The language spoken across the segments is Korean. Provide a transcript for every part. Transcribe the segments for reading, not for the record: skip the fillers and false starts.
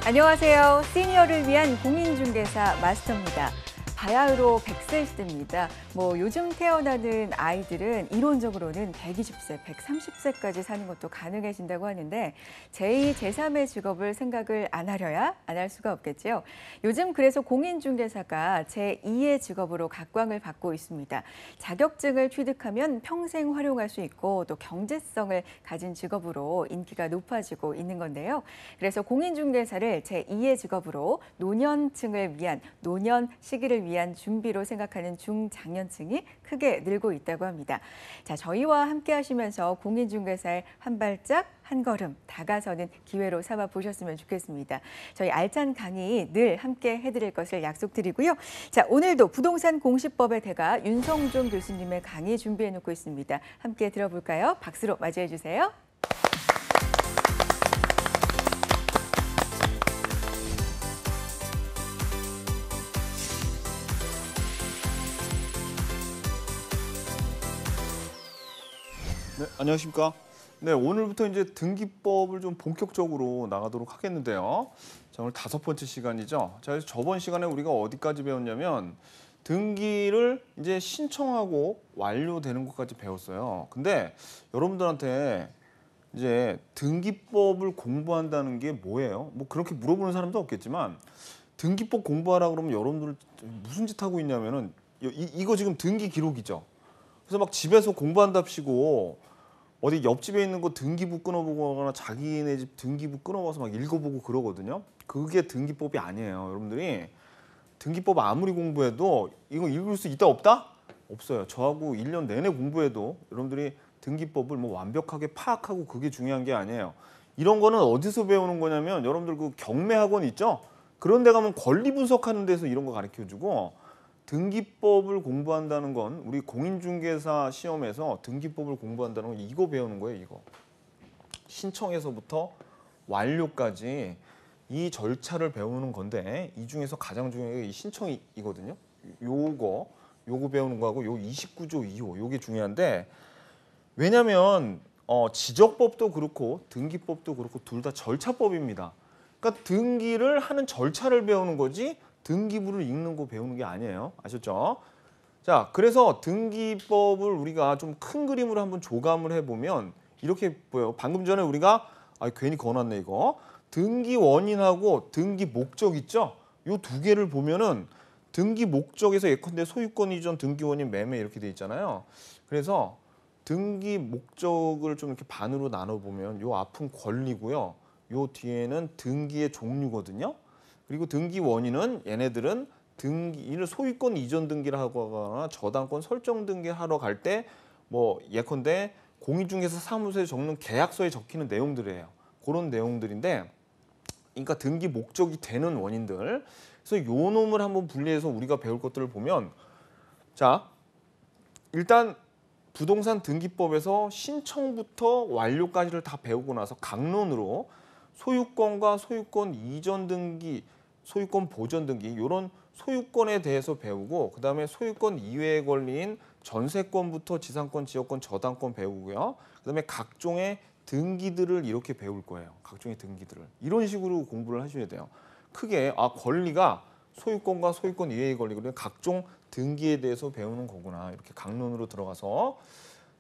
안녕하세요. 시니어를 위한 공인중개사 마스터입니다. 바야흐로 100세 시대입니다. 요즘 태어나는 아이들은 이론적으로는 120세, 130세까지 사는 것도 가능해진다고 하는데 제2, 제3의 직업을 생각을 안 하려야 안 할 수가 없겠죠. 요즘 그래서 공인중개사가 제2의 직업으로 각광을 받고 있습니다. 자격증을 취득하면 평생 활용할 수 있고 또 경제성을 가진 직업으로 인기가 높아지고 있는 건데요. 그래서 공인중개사를 제2의 직업으로 노년층을 위한 노년 시기를 위한 준비로 생각하는 중장년층이 크게 늘고 있다고 합니다. 자, 저희와 함께 하시면서 공인중개사의 한 발짝 한 걸음 다가서는 기회로 삼아 보셨으면 좋겠습니다. 저희 알찬 강의 늘 함께 해드릴 것을 약속드리고요. 자, 오늘도 부동산 공시법의 대가 윤성종 교수님의 강의 준비해 놓고 있습니다. 함께 들어볼까요? 박수로 맞이해 주세요. 네, 안녕하십니까. 네, 오늘부터 이제 등기법을 좀 본격적으로 나가도록 하겠는데요. 자, 오늘 5번째 시간이죠. 자, 그래서 저번 시간에 우리가 어디까지 배웠냐면 등기를 이제 신청하고 완료되는 것까지 배웠어요. 근데 여러분들한테 이제 등기법을 공부한다는 게 뭐예요? 뭐 그렇게 물어보는 사람도 없겠지만 등기법 공부하라 그러면 여러분들 무슨 짓 하고 있냐면은 이거 지금 등기 기록이죠. 그래서 막 집에서 공부한답시고 어디 옆집에 있는 거 등기부 끊어보거나 자기네 집 등기부 끊어봐서 막 읽어보고 그러거든요. 그게 등기법이 아니에요. 여러분들이 등기법 아무리 공부해도 이거 읽을 수 있다 없다? 없어요. 저하고 1년 내내 공부해도 여러분들이 등기법을 뭐 완벽하게 파악하고 그게 중요한 게 아니에요. 이런 거는 어디서 배우는 거냐면 여러분들 그 경매학원 있죠? 그런 데 가면 권리 분석하는 데서 이런 거 가르쳐주고 등기법을 공부한다는 건 우리 공인중개사 시험에서 등기법을 공부한다는 건 이거 배우는 거예요. 이거 신청에서부터 완료까지 이 절차를 배우는 건데 이 중에서 가장 중요한 게 이 신청이거든요. 요거 배우는 거하고 요 29조 2호 요게 중요한데 왜냐면 지적법도 그렇고 등기법도 그렇고 둘 다 절차법입니다. 그러니까 등기를 하는 절차를 배우는 거지 등기부를 읽는 거 배우는 게 아니에요. 아셨죠? 자, 그래서 등기법을 우리가 좀 큰 그림으로 한번 조감을 해보면 이렇게 보여요. 방금 전에 우리가 괜히 거놨네 이거. 등기 원인하고 등기 목적 있죠? 요 두 개를 보면은 등기 목적에서 예컨대 소유권 이전, 등기 원인, 매매 이렇게 돼 있잖아요. 그래서 등기 목적을 좀 이렇게 반으로 나눠보면 요 앞은 권리고요. 요 뒤에는 등기의 종류거든요. 그리고 등기 원인은 얘네들은 등기를 소유권 이전 등기를 하거나 저당권 설정 등기를 하러 갈 때 뭐 예컨대 공인중개사 사무소에 적는 계약서에 적히는 내용들이에요. 그런 내용들인데 그러니까 등기 목적이 되는 원인들. 그래서 요 놈을 한번 분리해서 우리가 배울 것들을 보면 자, 일단 부동산 등기법에서 신청부터 완료까지를 다 배우고 나서 강론으로 소유권과 소유권 이전 등기, 소유권 보전 등기 이런 소유권에 대해서 배우고 그다음에 소유권 이외에 걸린 전세권부터 지상권, 지역권, 저당권 배우고요. 그다음에 각종의 등기들을 이렇게 배울 거예요. 각종의 등기들을. 이런 식으로 공부를 하셔야 돼요. 크게 권리가 소유권과 소유권 이외의 권리거든요. 각종 등기에 대해서 배우는 거구나. 이렇게 강론으로 들어가서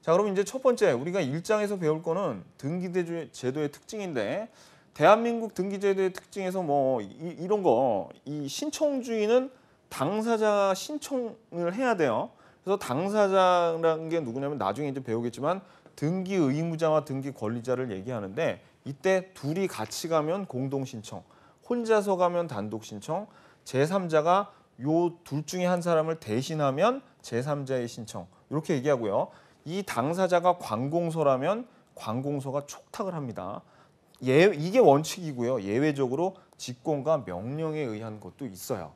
자, 그럼 이제 첫 번째 우리가 1장에서 배울 거는 등기제도의 특징인데 대한민국 등기제도의 특징에서 뭐 이런 거 이 신청주의는 당사자가 신청을 해야 돼요. 그래서 당사자라는 게 누구냐면 나중에 이제 배우겠지만 등기 의무자와 등기 권리자를 얘기하는데 이때 둘이 같이 가면 공동 신청, 혼자서 가면 단독 신청, 제3자가 요 둘 중에 한 사람을 대신하면 제3자의 신청 이렇게 얘기하고요. 이 당사자가 관공서라면 관공서가 촉탁을 합니다. 이게 원칙이고요. 예외적으로 직권과 명령에 의한 것도 있어요.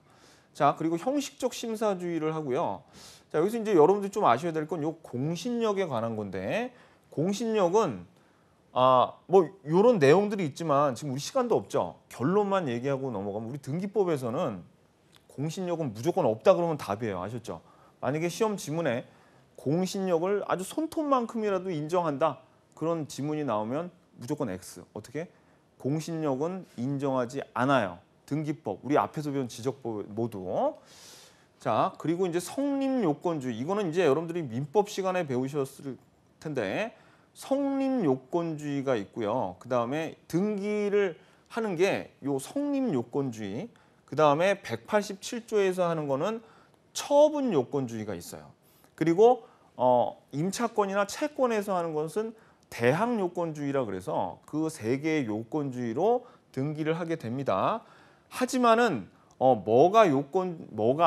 자, 그리고 형식적 심사주의를 하고요. 자, 여기서 이제 여러분들이 좀 아셔야 될 건 요 공신력에 관한 건데 공신력은 뭐 요런 내용들이 있지만 지금 우리 시간도 없죠. 결론만 얘기하고 넘어가면 우리 등기법에서는 공신력은 무조건 없다 그러면 답이에요. 아셨죠? 만약에 시험 지문에 공신력을 아주 손톱만큼이라도 인정한다. 그런 지문이 나오면 무조건 X. 어떻게? 공신력은 인정하지 않아요. 등기법, 우리 앞에서 배운 지적법 모두. 자, 그리고 이제 성립요건주의. 이거는 이제 여러분들이 민법 시간에 배우셨을 텐데 성립요건주의가 있고요. 그다음에 등기를 하는 게 요 성립요건주의. 그다음에 187조에서 하는 거는 처분요건주의가 있어요. 그리고 임차권이나 채권에서 하는 것은 대항요건주의라 그래서 그 세 개의 요건주의로 등기를 하게 됩니다. 하지만은 뭐가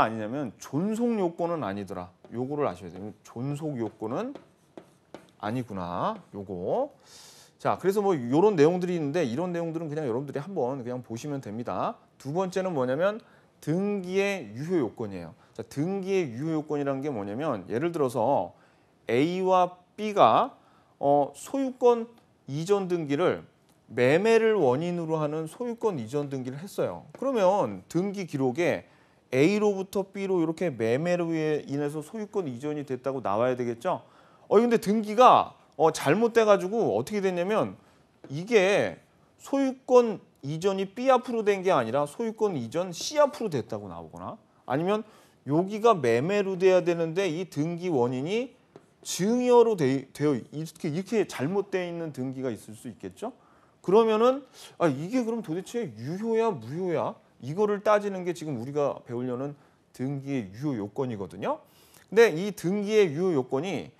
아니냐면 존속 요건은 아니더라. 요거를 아셔야 돼요. 존속 요건은 아니구나. 요거. 자, 그래서 뭐 이런 내용들이 있는데 이런 내용들은 그냥 여러분들이 한번 그냥 보시면 됩니다. 두 번째는 뭐냐면 등기의 유효 요건이에요. 자, 등기의 유효 요건이라는 게 뭐냐면 예를 들어서 A와 B가 소유권 이전 등기를 매매를 원인으로 하는 소유권 이전 등기를 했어요. 그러면 등기 기록에 A로부터 B로 이렇게 매매로 인해서 소유권 이전이 됐다고 나와야 되겠죠? 근데 등기가 잘못돼 가지고 어떻게 됐냐면 이게 소유권 이전이 B 앞으로 된 게 아니라 소유권 이전 C 앞으로 됐다고 나오거나 아니면 여기가 매매로 돼야 되는데 이 등기 원인이 증여로 되어 이렇게 잘못되어 있는 등기가 있을 수 있겠죠? 그러면은 이게 그럼 도대체 유효야 무효야? 이거를 따지는 게 지금 우리가 배우려는 등기의 유효 요건이거든요. 근데 이 등기의 유효 요건이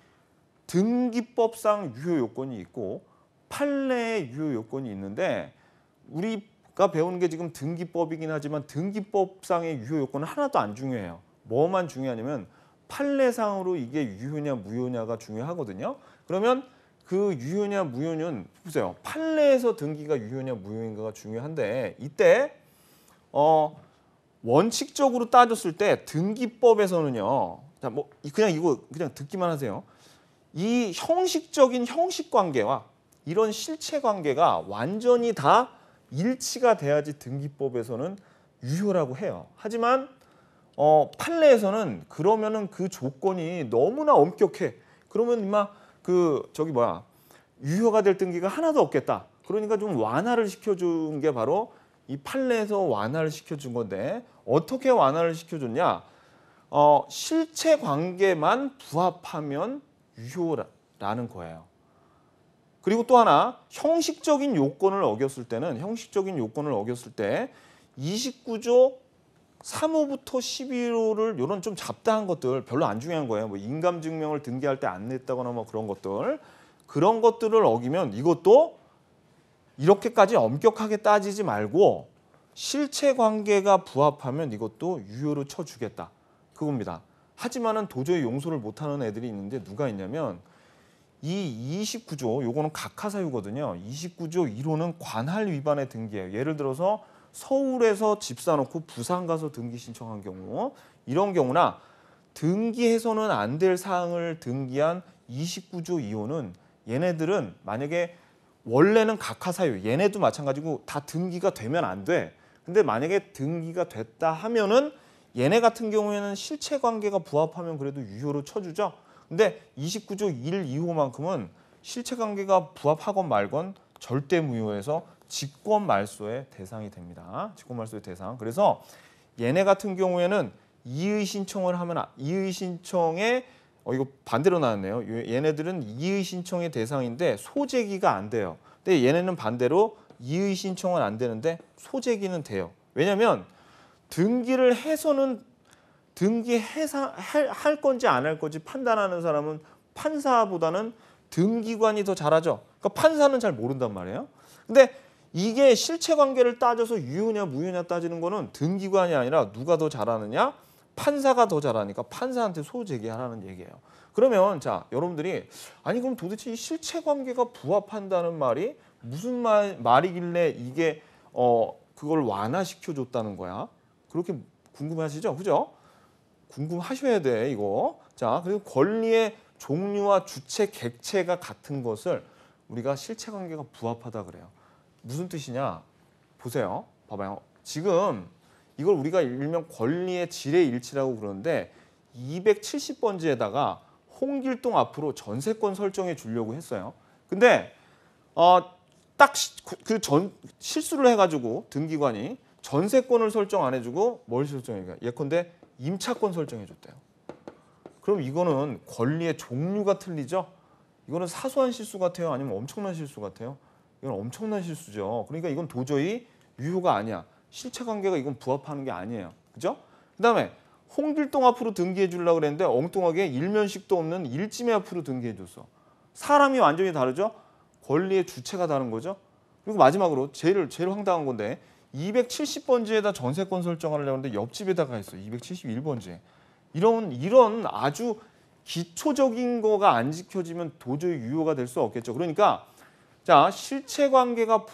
등기법상 유효 요건이 있고 판례의 유효 요건이 있는데 우리가 배우는 게 지금 등기법이긴 하지만 등기법상의 유효 요건은 하나도 안 중요해요. 뭐만 중요하냐면 판례상으로 이게 유효냐 무효냐가 중요하거든요. 그러면 그 유효냐 무효는 보세요. 판례에서 등기가 유효냐 무효인가가 중요한데 이때 원칙적으로 따졌을 때 등기법에서는요. 자, 뭐 그냥 이거 그냥 듣기만 하세요. 이 형식적인 형식 관계와 이런 실체 관계가 완전히 다 일치가 돼야지 등기법에서는 유효라고 해요. 하지만 판례에서는 그러면은 그 조건이 너무나 엄격해. 그러면 임마 유효가 될 등기가 하나도 없겠다. 그러니까 좀 완화를 시켜준 게 바로 이 판례에서 완화를 시켜준 건데 어떻게 완화를 시켜줬냐? 실체 관계만 부합하면 유효라는 거예요. 그리고 또 하나 형식적인 요건을 어겼을 때는 29조 3호부터 11호를 이런 좀 잡다한 것들 별로 안 중요한 거예요. 뭐 인감증명을 등기할 때 안 냈다거나 뭐 그런 것들을 어기면 이것도 이렇게까지 엄격하게 따지지 말고 실체 관계가 부합하면 이것도 유효로 쳐주겠다. 그겁니다. 하지만은 도저히 용서를 못하는 애들이 있는데 누가 있냐면 이 29조 요거는 각하사유거든요. 29조 1호는 관할 위반의 등기예요. 예를 들어서 서울에서 집 사놓고 부산 가서 등기 신청한 경우 이런 경우나 등기해서는 안 될 사항을 등기한 29조 2호는 얘네들은 만약에 원래는 각하사유 얘네도 마찬가지고 다 등기가 되면 안 돼. 근데 만약에 등기가 됐다 하면은 얘네 같은 경우에는 실체 관계가 부합하면 그래도 유효로 쳐주죠. 근데 29조 1, 2호만큼은 실체 관계가 부합하건 말건 절대 무효해서 직권 말소의 대상이 됩니다. 직권 말소의 대상. 그래서 얘네 같은 경우에는 이의 신청을 하면 이의 신청에 이거 반대로 나왔네요. 얘네들은 이의 신청의 대상인데 소재기가 안 돼요. 근데 얘네는 반대로 이의 신청은 안 되는데 소재기는 돼요. 왜냐하면 등기를 해서는 할 건지 안 할 건지 판단하는 사람은 판사보다는 등기관이 더 잘하죠. 그러니까 판사는 잘 모른단 말이에요. 근데 이게 실체 관계를 따져서 유효냐 무효냐 따지는 거는 등기관이 아니라 누가 더 잘하느냐? 판사가 더 잘하니까 판사한테 소제기하라는 얘기예요. 그러면 자, 여러분들이 아니 그럼 도대체 이 실체 관계가 부합한다는 말이 무슨 말이길래 이게 그걸 완화시켜 줬다는 거야? 그렇게 궁금하시죠? 그죠? 궁금하셔야 돼, 이거. 자, 그리고 권리의 종류와 주체 객체가 같은 것을 우리가 실체 관계가 부합하다 그래요. 무슨 뜻이냐? 보세요. 봐봐요. 지금 이걸 우리가 일명 권리의 질의 일치라고 그러는데 270번지에다가 홍길동 앞으로 전세권 설정해 주려고 했어요. 근데 딱 실수를 해가지고 등기관이 전세권을 설정 안 해주고 뭘 설정해요? 예컨대 임차권 설정해줬대요. 그럼 이거는 권리의 종류가 틀리죠? 이거는 사소한 실수 같아요? 아니면 엄청난 실수 같아요? 이건 엄청난 실수죠. 그러니까 이건 도저히 유효가 아니야. 실체관계가 이건 부합하는 게 아니에요. 그죠? 그다음에 홍길동 앞으로 등기해 주려고 그랬는데 엉뚱하게 일면식도 없는 일지매 앞으로 등기해 줬어. 사람이 완전히 다르죠? 권리의 주체가 다른 거죠. 그리고 마지막으로 제일 황당한 건데 270번지에다 전세권 설정하려고 하는데 옆집에다가 했어. 271번지에. 이런 아주 기초적인 거가 안 지켜지면 도저히 유효가 될 수 없겠죠. 그러니까 자, 실체 관계가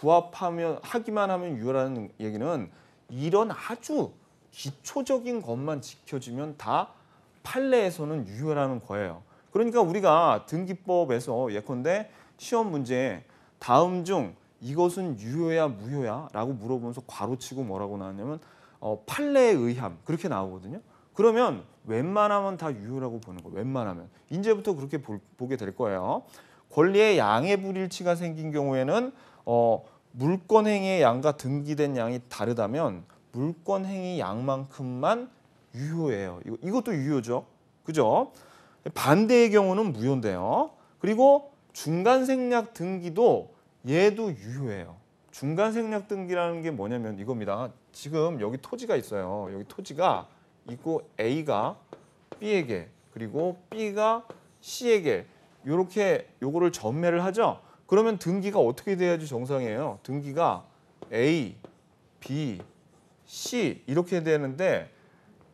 하기만 하면 유효라는 얘기는 이런 아주 기초적인 것만 지켜지면 다 판례에서는 유효라는 거예요. 그러니까 우리가 등기법에서 예컨대 시험 문제에 다음 중 이것은 유효야 무효야 라고 물어보면서 괄호치고 뭐라고 나왔냐면 판례에 의함 그렇게 나오거든요. 그러면 웬만하면 다 유효라고 보는 거예요. 웬만하면. 이제부터 그렇게 보게 될 거예요. 권리의 양의 불일치가 생긴 경우에는 물권행위의 양과 등기된 양이 다르다면 물권행위 양만큼만 유효해요. 이것도 유효죠. 그죠? 반대의 경우는 무효인데요. 그리고 중간생략 등기도 얘도 유효해요. 중간생략 등기라는 게 뭐냐면 이겁니다. 지금 여기 토지가 있어요. 여기 토지가 있고 A가 B에게 그리고 B가 C에게 이렇게 요거를 전매를 하죠. 그러면 등기가 어떻게 돼야지 정상이에요? 등기가 A, B, C 이렇게 되는데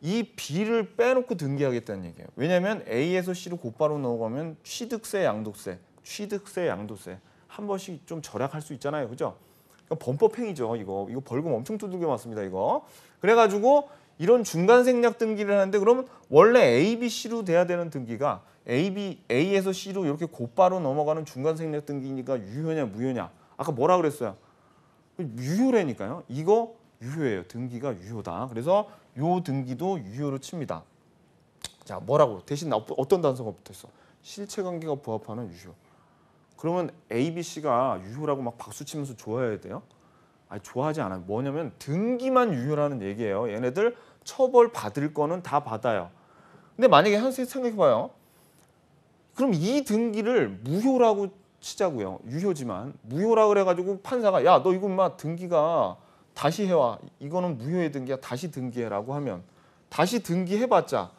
이 B를 빼놓고 등기하겠다는 얘기예요. 왜냐하면 A에서 C로 곧바로 넘어가면 취득세, 양도세, 취득세, 양도세 한 번씩 좀 절약할 수 있잖아요, 그죠? 그러니까 범법행위죠, 이거 벌금 엄청 두들겨 맞습니다, 이거. 그래가지고 이런 중간 생략 등기를 하는데 그러면 원래 A, B, C로 돼야 되는 등기가 A에서 C로 이렇게 곧바로 넘어가는 중간 생략 등기니까 유효냐 무효냐? 아까 뭐라 그랬어요? 유효라니까요. 이거 유효예요. 등기가 유효다. 그래서 요 등기도 유효로 칩니다. 자, 뭐라고? 대신 어떤 단서가 붙어있어? 실체관계가 부합하는 유효. 그러면 A, B, C가 유효라고 막 박수치면서 좋아해야 돼요? 아니, 좋아하지 않아요. 뭐냐면 등기만 유효라는 얘기예요. 얘네들 처벌 받을 거는 다 받아요. 근데 만약에 선생님 생각해봐요. 그럼 이 등기를 무효라고 치자고요. 유효지만 무효라 그래가지고 판사가 야, 너 이거 막 등기가 다시 해와. 이거는 무효의 등기야. 다시 등기해라고 하면 다시 등기해봤자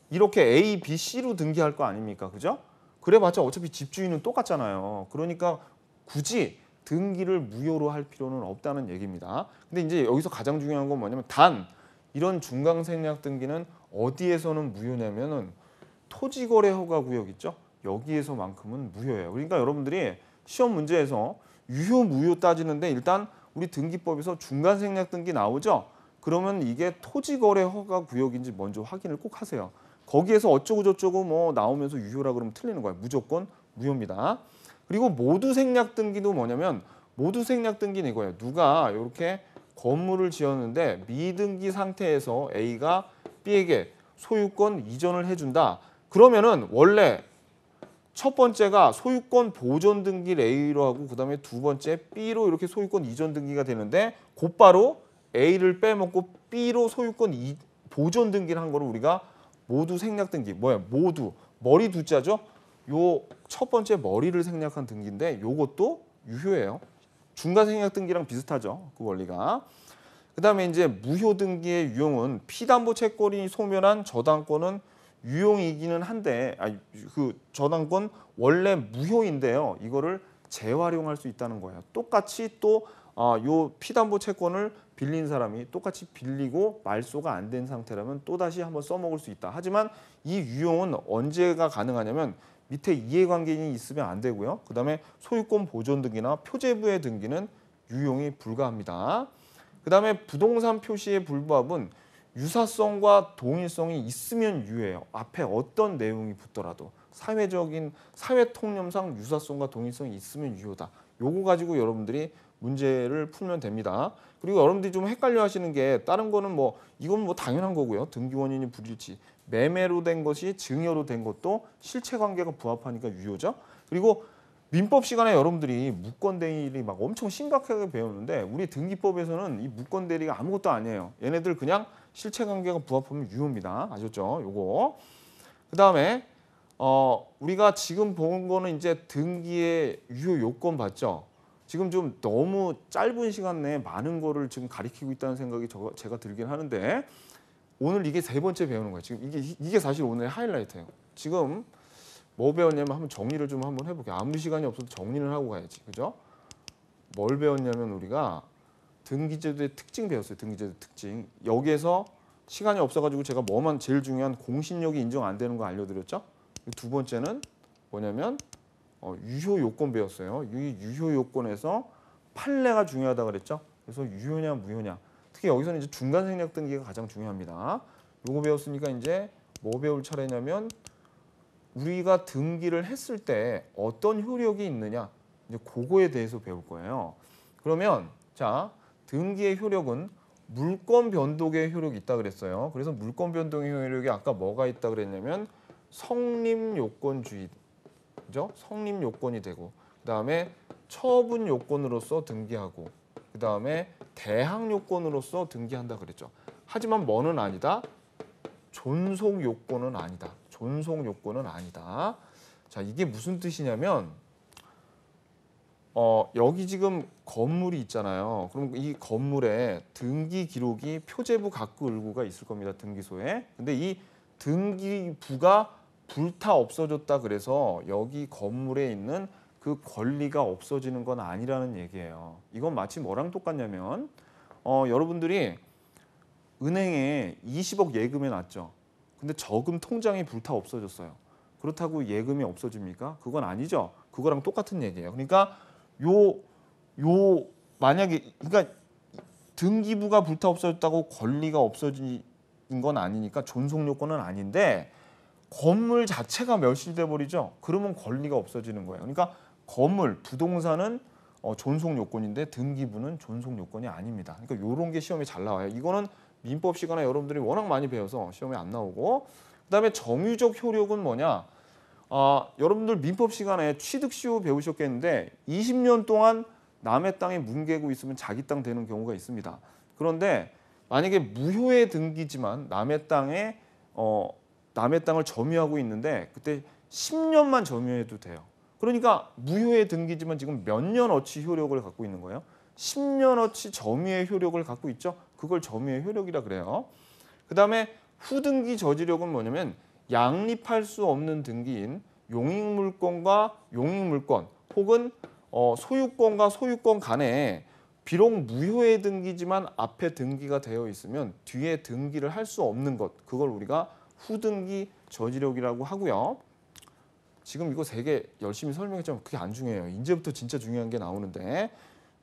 이렇게 A, B, C로 등기할 거 아닙니까? 그죠? 그래봤자 어차피 집주인은 똑같잖아요. 그러니까 굳이 등기를 무효로 할 필요는 없다는 얘기입니다. 근데 이제 여기서 가장 중요한 건 뭐냐면 단 이런 중간생략 등기는 어디에서는 무효냐면은 토지거래허가구역 있죠? 여기에서만큼은 무효예요. 그러니까 여러분들이 시험 문제에서 유효 무효 따지는데 일단 우리 등기법에서 중간생략 등기 나오죠? 그러면 이게 토지거래허가구역인지 먼저 확인을 꼭 하세요. 거기에서 어쩌고 저쩌고 뭐 나오면서 유효라 그러면 틀리는 거예요. 무조건 무효입니다. 그리고 모두 생략 등기도 뭐냐면 모두 생략 등기는 이거예요. 누가 이렇게 건물을 지었는데 미등기 상태에서 A가 B에게 소유권 이전을 해준다. 그러면은 원래 첫 번째가 소유권 보존 등기를 A로 하고 그다음에 두 번째 B로 이렇게 소유권 이전 등기가 되는데 곧바로 A를 빼먹고 B로 소유권 보존 등기를 한 거를 우리가 모두 생략 등기. 뭐야? 모두. 머리 두자죠? 요 첫 번째 머리를 생략한 등기인데 요것도 유효해요. 중간 생략 등기랑 비슷하죠. 그 원리가. 그다음에 이제 무효 등기의 유용은 피담보 채권이 소멸한 저당권은 유용이기는 한데 그 저당권 원래 무효인데요. 이거를 재활용할 수 있다는 거예요. 똑같이 또 요 피담보 채권을 빌린 사람이 똑같이 빌리고 말소가 안 된 상태라면 또다시 한번 써먹을 수 있다. 하지만 이 유용은 언제가 가능하냐면 밑에 이해관계인이 있으면 안 되고요. 그다음에 소유권 보존 등기나 표제부의 등기는 유용이 불가합니다. 그다음에 부동산 표시의 불부합은 유사성과 동일성이 있으면 유효해요. 앞에 어떤 내용이 붙더라도 사회적인 사회 통념상 유사성과 동일성이 있으면 유효다. 요거 가지고 여러분들이 문제를 풀면 됩니다. 그리고 여러분들이 좀 헷갈려 하시는 게 다른 거는 뭐 이건 뭐 당연한 거고요. 등기 원인이 불일치. 매매로 된 것이 증여로 된 것도 실체 관계가 부합하니까 유효죠. 그리고 민법 시간에 여러분들이 무권 대리를 막 엄청 심각하게 배우는데 우리 등기법에서는 이 무권 대리가 아무것도 아니에요. 얘네들 그냥 실체 관계가 부합하면 유효입니다. 아셨죠? 요거. 그다음에 우리가 지금 본 거는 이제 등기의 유효 요건 봤죠? 지금 좀 너무 짧은 시간 내에 많은 거를 지금 가리키고 있다는 생각이 제가 들긴 하는데 오늘 이게 세 번째 배우는 거예요. 지금 이게 사실 오늘의 하이라이트예요. 지금 뭐 배웠냐면 한번 정리를 좀 한번 해볼게요. 아무 시간이 없어도 정리를 하고 가야지. 그죠? 뭘 배웠냐면 우리가 등기제도의 특징 배웠어요. 등기제도 특징. 여기에서 시간이 없어가지고 제가 뭐만 제일 중요한 공신력이 인정 안 되는 거 알려드렸죠? 두 번째는 뭐냐면 유효 요건 배웠어요. 이 유효 요건에서 판례가 중요하다 그랬죠? 그래서 유효냐 무효냐. 특히 여기서는 이제 중간 생략 등기가 가장 중요합니다. 요거 배웠으니까 이제 뭐 배울 차례냐면 우리가 등기를 했을 때 어떤 효력이 있느냐 이제 그거에 대해서 배울 거예요. 그러면 자 등기의 효력은 물권 변동의 효력이 있다 그랬어요. 그래서 물권 변동의 효력이 아까 뭐가 있다 그랬냐면 성립 요건주의, 그죠? 성립 요건이 되고 그다음에 처분 요건으로서 등기하고 그다음에 대항 요건으로서 등기한다 그랬죠. 하지만 뭐는 아니다. 존속 요건은 아니다. 존속 요건은 아니다. 자, 이게 무슨 뜻이냐면 여기 지금 건물이 있잖아요. 그럼 이 건물에 등기 기록이 표제부 각구 을구가 있을 겁니다. 등기소에. 근데 이 등기부가 불타 없어졌다 그래서 여기 건물에 있는 그 권리가 없어지는 건 아니라는 얘기예요. 이건 마치 뭐랑 똑같냐면 여러분들이 은행에 20억 예금해 놨죠. 근데 저금 통장이 불타 없어졌어요. 그렇다고 예금이 없어집니까? 그건 아니죠. 그거랑 똑같은 얘기예요. 그러니까 만약에 그러니까 등기부가 불타 없어졌다고 권리가 없어진 건 아니니까 존속 요건은 아닌데 건물 자체가 멸실돼 버리죠. 그러면 권리가 없어지는 거예요. 그러니까 건물, 부동산은 존속 요건인데 등기부는 존속 요건이 아닙니다. 그러니까 이런 게 시험에 잘 나와요. 이거는 민법 시간에 여러분들이 워낙 많이 배워서 시험에 안 나오고 그다음에 정유적 효력은 뭐냐? 여러분들 민법 시간에 취득시효 배우셨겠는데 20년 동안 남의 땅에 뭉개고 있으면 자기 땅 되는 경우가 있습니다. 그런데 만약에 무효의 등기지만 남의 땅을 점유하고 있는데 그때 10년만 점유해도 돼요. 그러니까 무효의 등기지만 지금 몇 년어치 효력을 갖고 있는 거예요. 10년어치 점유의 효력을 갖고 있죠. 그걸 점유의 효력이라 그래요. 그다음에 후등기 저지력은 뭐냐면 양립할 수 없는 등기인 용익물권과 용익물권 혹은 소유권과 소유권 간에 비록 무효의 등기지만 앞에 등기가 되어 있으면 뒤에 등기를 할 수 없는 것 그걸 우리가 후등기 저지력이라고 하고요. 지금 이거 세 개 열심히 설명했지만 그게 안 중요해요. 이제부터 진짜 중요한 게 나오는데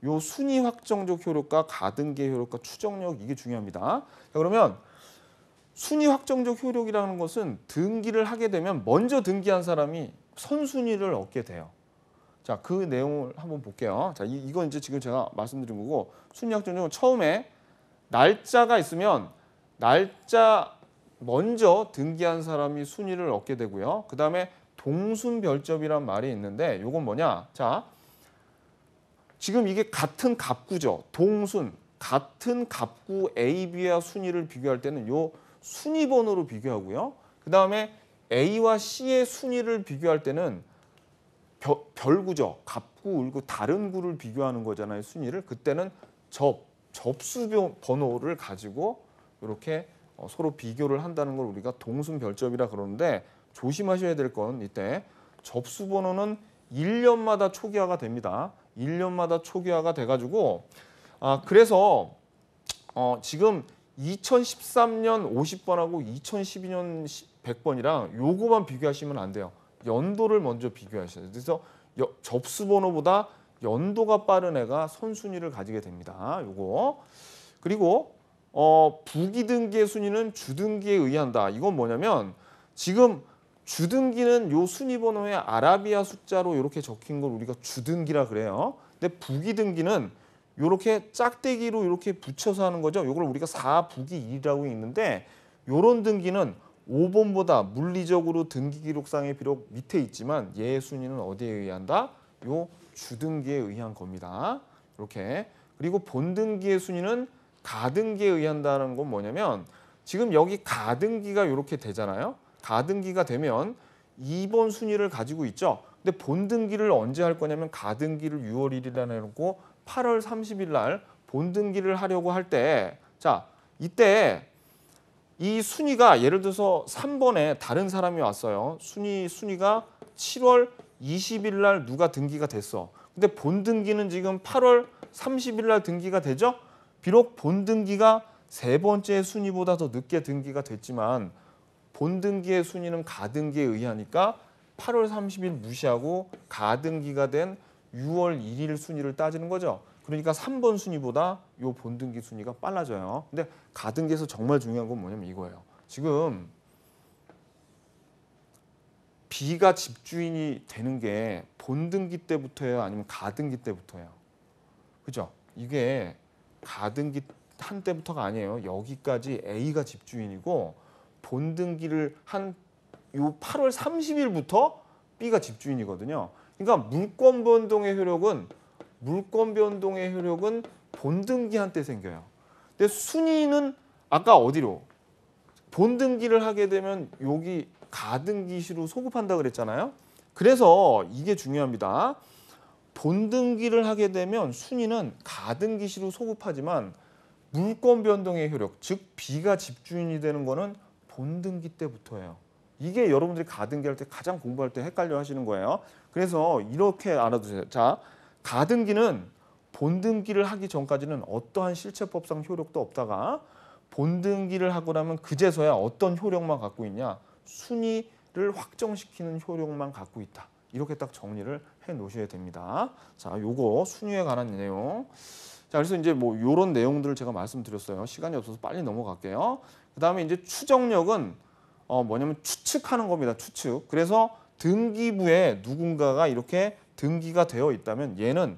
요 순위 확정적 효력과 가등기의 효력과 추정력 이게 중요합니다. 자, 그러면 순위 확정적 효력이라는 것은 등기를 하게 되면 먼저 등기한 사람이 선순위를 얻게 돼요. 자, 그 내용을 한번 볼게요. 자, 이건 이제 지금 제가 말씀드린 거고 순위 확정적은 처음에 날짜가 있으면 날짜 먼저 등기한 사람이 순위를 얻게 되고요. 그다음에 동순별접이란 말이 있는데 이건 뭐냐? 자, 지금 이게 같은 갑구죠. 동순 같은 갑구 A, B와 순위를 비교할 때는 요 순위 번호로 비교하고요. 그다음에 A와 C의 순위를 비교할 때는 별구죠. 갑구, 을구 다른 구를 비교하는 거잖아요. 순위를. 그때는 접수 번호를 가지고 이렇게 서로 비교를 한다는 걸 우리가 동순별접이라 그러는데 조심하셔야 될 건 이때 접수 번호는 1년마다 초기화가 됩니다. 1년마다 초기화가 돼가지고 그래서 지금 2013년 50번하고 2012년 100번이랑 요거만 비교하시면 안 돼요. 연도를 먼저 비교하셔야 돼요. 그래서 접수 번호보다 연도가 빠른 애가 선순위를 가지게 됩니다. 요거. 그리고 부기등기의 순위는 주등기에 의한다. 이건 뭐냐면 지금 주등기는 요 순위 번호에 아라비아 숫자로 이렇게 적힌 걸 우리가 주등기라 그래요. 근데 부기등기는 이렇게 짝대기로 이렇게 붙여서 하는 거죠. 이걸 우리가 4부기 2라고 있는데 이런 등기는 5번보다 물리적으로 등기 기록상에 비록 밑에 있지만 얘의 순위는 어디에 의한다? 요 주등기에 의한 겁니다. 이렇게. 그리고 본등기의 순위는 가등기에 의한다는 건 뭐냐면 지금 여기 가등기가 이렇게 되잖아요. 가등기가 되면 2번 순위를 가지고 있죠. 근데 본등기를 언제 할 거냐면 가등기를 6월 1일에 해놓고 8월 30일 날 본등기를 하려고 할 때 자, 이때 이 순위가 예를 들어서 3번에 다른 사람이 왔어요. 순위가 7월 20일 날 누가 등기가 됐어. 근데 본등기는 지금 8월 30일 날 등기가 되죠. 비록 본등기가 세 번째 순위보다 더 늦게 등기가 됐지만 본등기의 순위는 가등기에 의하니까 8월 30일 무시하고 가등기가 된 6월 1일 순위를 따지는 거죠. 그러니까 3번 순위보다 요 본등기 순위가 빨라져요. 근데 가등기에서 정말 중요한 건 뭐냐면 이거예요. 지금 B가 집주인이 되는 게 본등기 때부터예요? 아니면 가등기 때부터예요? 그죠? 이게 가등기 한 때부터가 아니에요. 여기까지 A가 집주인이고 본등기를 한 요 8월 30일부터 B가 집주인이거든요. 그러니까 물권 변동의 효력은 본등기 한 때 생겨요. 근데 순위는 아까 어디로? 본등기를 하게 되면 여기 가등기시로 소급한다 그랬잖아요. 그래서 이게 중요합니다. 본등기를 하게 되면 순위는 가등기시로 소급하지만 물권 변동의 효력, 즉 B가 집주인이 되는 거는 본등기 때부터예요. 이게 여러분들이 가등기 할 때 가장 공부할 때 헷갈려 하시는 거예요. 그래서 이렇게 알아두세요. 자, 가등기는 본등기를 하기 전까지는 어떠한 실체법상 효력도 없다가 본등기를 하고 나면 그제서야 어떤 효력만 갖고 있냐? 순위를 확정시키는 효력만 갖고 있다. 이렇게 딱 정리를 해 놓으셔야 됩니다. 자, 요거 순위에 관한 내용. 자, 그래서 이제 뭐 요런 내용들을 제가 말씀드렸어요. 시간이 없어서 빨리 넘어갈게요. 그다음에 이제 추정력은 뭐냐면 추측하는 겁니다. 추측. 그래서 등기부에 누군가가 이렇게 등기가 되어 있다면 얘는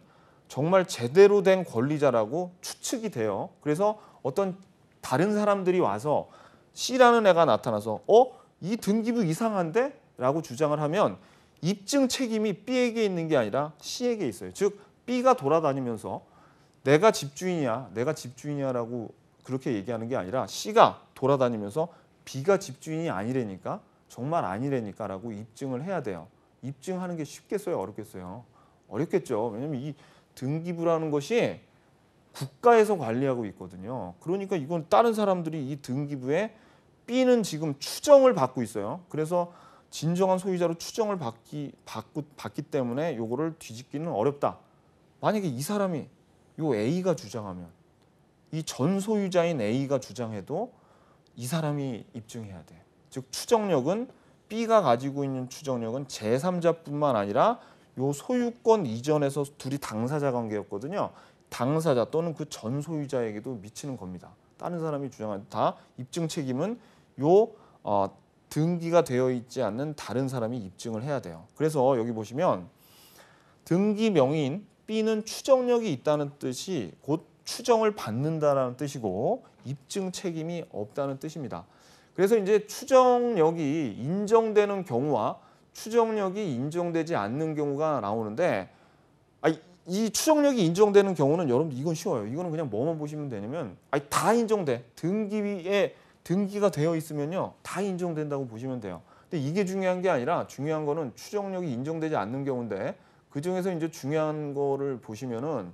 정말 제대로 된 권리자라고 추측이 돼요. 그래서 어떤 다른 사람들이 와서 C라는 애가 나타나서 이 등기부 이상한데? 라고 주장을 하면 입증 책임이 B에게 있는 게 아니라 C에게 있어요. 즉 B가 돌아다니면서 내가 집주인이야라고 그렇게 얘기하는 게 아니라 C가 돌아다니면서 B가 집주인이 아니라니까 정말 아니라니까라고 입증을 해야 돼요. 입증하는 게 쉽겠어요? 어렵겠어요? 어렵겠죠. 왜냐하면 이 등기부라는 것이 국가에서 관리하고 있거든요. 그러니까 이건 다른 사람들이 이 등기부에 B는 지금 추정을 받고 있어요. 그래서 진정한 소유자로 추정을 받기 때문에 요거를 뒤집기는 어렵다. 만약에 이 사람이 요 A가 주장하면 이 전 소유자인 A가 주장해도 이 사람이 입증해야 돼. 즉 추정력은 B가 가지고 있는 추정력은 제3자뿐만 아니라 요 소유권 이전에서 둘이 당사자 관계였거든요. 당사자 또는 그 전 소유자에게도 미치는 겁니다. 다른 사람이 주장한 다 입증 책임은 요 등기가 되어 있지 않는 다른 사람이 입증을 해야 돼요. 그래서 여기 보시면 등기 명의인 B는 추정력이 있다는 뜻이 곧 추정을 받는다라는 뜻이고 입증 책임이 없다는 뜻입니다. 그래서 이제 추정력이 인정되는 경우와 추정력이 인정되지 않는 경우가 나오는데 이 추정력이 인정되는 경우는 여러분들 이건 쉬워요. 이거는 그냥 뭐만 보시면 되냐면 다 인정돼. 등기가 되어 있으면요. 다 인정된다고 보시면 돼요. 근데 이게 중요한 게 아니라 중요한 거는 추정력이 인정되지 않는 경우인데 그중에서 이제 중요한 거를 보시면은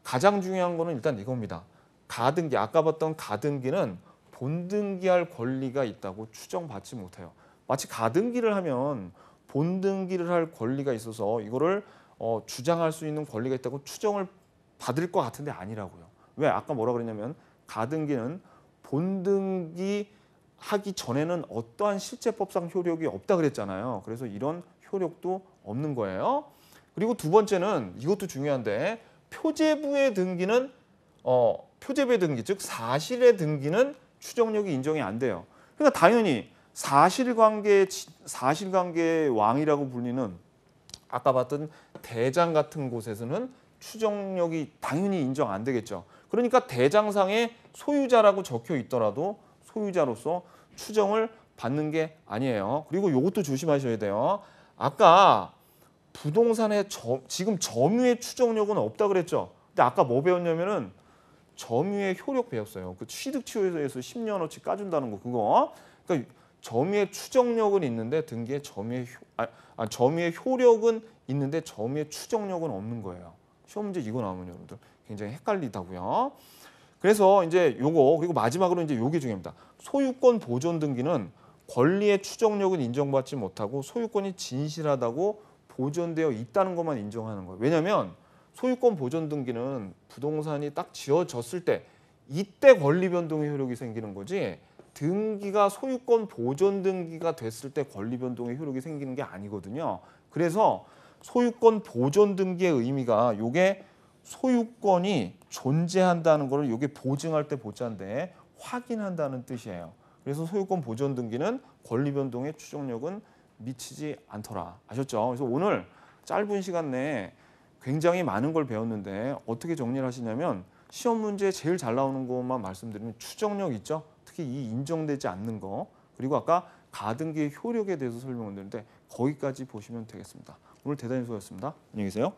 가장 중요한 거는 일단 이겁니다. 가등기, 아까 봤던 가등기는 본등기할 권리가 있다고 추정받지 못해요. 마치 가등기를 하면 본등기를 할 권리가 있어서 이거를 주장할 수 있는 권리가 있다고 추정을 받을 것 같은데 아니라고요. 왜? 아까 뭐라 그랬냐면 가등기는 본등기 하기 전에는 어떠한 실체법상 효력이 없다 그랬잖아요. 그래서 이런 효력도 없는 거예요. 그리고 두 번째는 이것도 중요한데 표제부의 등기는 표제부의 등기 즉 사실의 등기는 추정력이 인정이 안 돼요. 그러니까 당연히 사실관계의 왕이라고 불리는 아까 봤던 대장 같은 곳에서는 추정력이 당연히 인정 안 되겠죠. 그러니까 대장상에 소유자라고 적혀 있더라도 소유자로서 추정을 받는 게 아니에요. 그리고 이것도 조심하셔야 돼요. 아까 부동산의 지금 점유의 추정력은 없다 그랬죠. 근데 아까 뭐 배웠냐면은 점유의 효력 배웠어요. 그 취득치료에서 10년어치 까준다는 거 그거. 그러니까 점유의 추정력은 있는데 등기에 점유의 효력은 있는데 점유의 추정력은 없는 거예요. 시험 문제 이거 나오면 여러분들 굉장히 헷갈리다고요. 그래서 이제 요거 그리고 마지막으로 이제 요게 중요합니다. 소유권 보존 등기는 권리의 추정력은 인정받지 못하고 소유권이 진실하다고 보존되어 있다는 것만 인정하는 거예요. 왜냐하면 소유권 보존 등기는 부동산이 딱 지어졌을 때 이때 권리 변동의 효력이 생기는 거지 등기가 소유권 보존 등기가 됐을 때 권리 변동의 효력이 생기는 게 아니거든요. 그래서 소유권 보존 등기의 의미가 요게 소유권이 존재한다는 거를 요게 보증할 때 보자인데 확인한다는 뜻이에요. 그래서 소유권 보존 등기는 권리 변동의 추정력은 미치지 않더라. 아셨죠? 그래서 오늘 짧은 시간 내에 굉장히 많은 걸 배웠는데 어떻게 정리를 하시냐면 시험 문제에 제일 잘 나오는 것만 말씀드리면 추정력 있죠? 특히 이 인정되지 않는 거 그리고 아까 가등기의 효력에 대해서 설명을 드렸는데 거기까지 보시면 되겠습니다. 오늘 대단히 수고하셨습니다. 안녕히 계세요.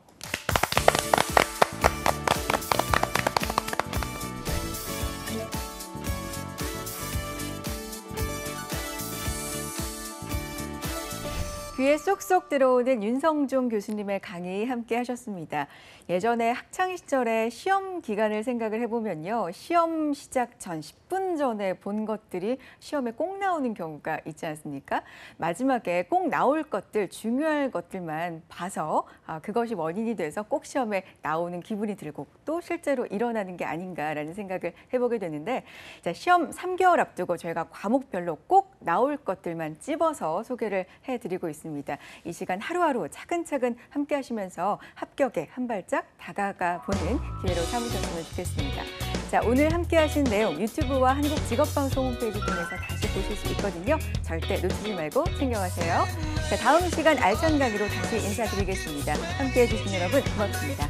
귀에 쏙쏙 들어오는 윤성종 교수님의 강의 함께 하셨습니다. 예전에 학창 시절에 시험 기간을 생각을 해보면요. 시험 시작 전 10분 전에 본 것들이 시험에 꼭 나오는 경우가 있지 않습니까? 마지막에 꼭 나올 것들, 중요할 것들만 봐서 그것이 원인이 돼서 꼭 시험에 나오는 기분이 들고 또 실제로 일어나는 게 아닌가라는 생각을 해보게 되는데 자, 시험 3개월 앞두고 저희가 과목별로 꼭 나올 것들만 찝어서 소개를 해드리고 있습니다. 이 시간 하루하루 차근차근 함께 하시면서 합격에 한 발짝 다가가 보는 기회로 삼으셨으면 좋겠습니다. 자, 오늘 함께 하신 내용 유튜브와 한국직업방송 홈페이지 통해서 다시 보실 수 있거든요. 절대 놓치지 말고 챙겨가세요. 자, 다음 시간 알찬 강의로 다시 인사드리겠습니다. 함께해 주신 여러분 고맙습니다.